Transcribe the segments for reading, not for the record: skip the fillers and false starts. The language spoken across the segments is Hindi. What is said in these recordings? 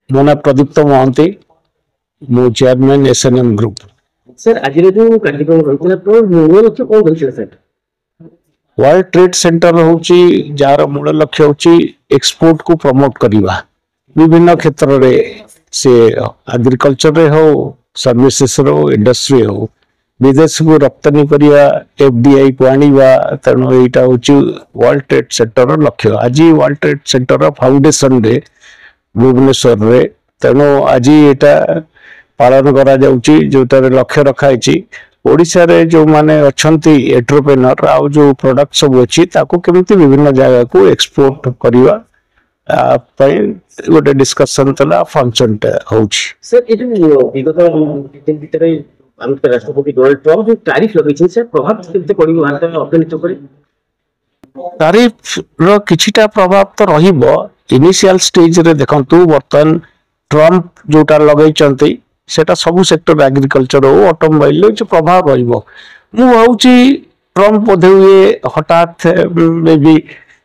मो ना प्रदीप्त महांती मो चेयरमैन एसएनएम ग्रुप। सर आज जो कार्यक्रम होता है तो मूल लक्ष्य कौन होइछ सर? वर्ल्ड ट्रेड सेंटर होची जार मूल लक्ष्य होची एक्सपोर्ट को प्रमोट करवा विभिन्न क्षेत्र रे से एग्रीकल्चर रे हो सर्विसेस रो इंडस्ट्री हो विदेश को रप्तानी करिया एफडीआई को आनिबा तेणु एटा होची वर्ल्ड ट्रेड सेंटर रो लक्ष्य। आज वर्ल्ड ट्रेड सेंटर रो फाउंडेशन रे भुवनेश्वर रे तेणु आज एटा पालन करा जाउची जोटारे लक्ष्य रखा है ओडिशा रे जो माने अछंती एंटरप्रेन्योर आ जो प्रोडक्ट सब अछि ताको केमिति विभिन्न जगह को एक्सपोर्ट करिवा पय गोटे डिस्कशन तला फंक्शन होउची। सर ए जो विगत दिन भीतर अमेरिका राष्ट्रपति डोनाल्ड ट्रम्प जो टैरिफ लगै छै से प्रभाव केते पड़िबो भारत में अर्थनीति पर? टैरिफ रो किछिटा प्रभाव तो रहिबो इनिशियल स्टेज रे देखंतु वर्तमान ट्रम्प जोटा लगै चंती सेटा सब सेक्टर एग्रीकल्चर हो ऑटोमोबाइल जो प्रभाव रहिबो मु भाउची ट्रम्प बोधे हुए हठात मे बी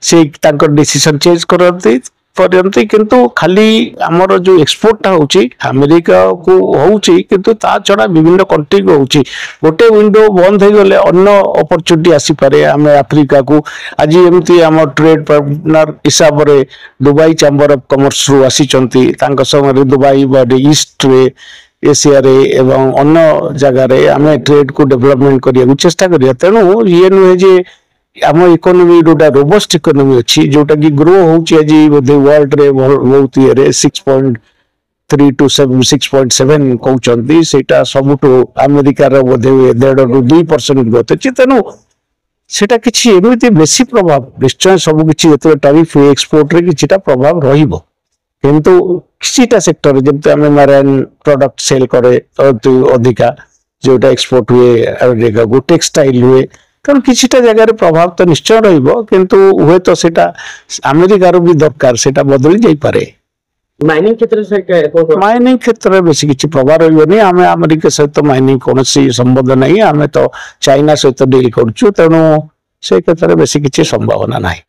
से तांकर डिसीजन चेंज करते परंतु किंतु खाली हमर जो एक्सपोर्ट होउची अमेरिका को होउची किंतु ता छडा विभिन्न कंट्री को होउची गोटे विंडो बंद हो गले अन्य अपॉर्चुनिटी आसी पारे हमें अफ्रीका को आज एमती हम ट्रेड पार्टनर हिसाब रे दुबई चैम्बर ऑफ कॉमर्स रु आसी चंती तांका संग दुबई बॉडी ईस्ट रे एशिया रे एवं अन्य जगह रे हमें ट्रेड को डेवलपमेंट करिया चेष्टा करिया तेणु ये नुहे जे आम इकोनोमी जोटा रोबस्ट इकोनोमी अच्छी जोटा कि ग्रो होची आज बोधे वर्ल्ड रे बहुत ये 6.3 to 6.7 कहउचंती सेटा सबुटो अमेरिका रे बोधे 1.5 to 2% ग्रोथ अछि तेणु सेटा किछि एमिति बेसी प्रभाव निश्चय सब किछि जते टैरिफ एक्सपोर्ट रे किछिटा प्रभाव रहिबो किंतु किछिटा सेक्टर जेते हमें मरीन प्रोडक्ट सेल करे अधिका जोटा एक्सपोर्ट हुए अमेरिका को टेक्सटाइल हुए कारण किछिटा जगह रे प्रभाव तो निश्चय रहिबो किंतु हुए तो सेटा अमेरिका रो भी दरकार सेटा बदली जाई पारे। माइनिंग क्षेत्र से माइनिंग क्षेत्र में बेसी किछि प्रभाव रहिबोनी हमें अमेरिका सहित माइनिंग कोनसी संबंध नहीं हमें तो चाइना सहित डील करछु तेणु से क्षेत्र में बेसी किछि संभावना नहीं।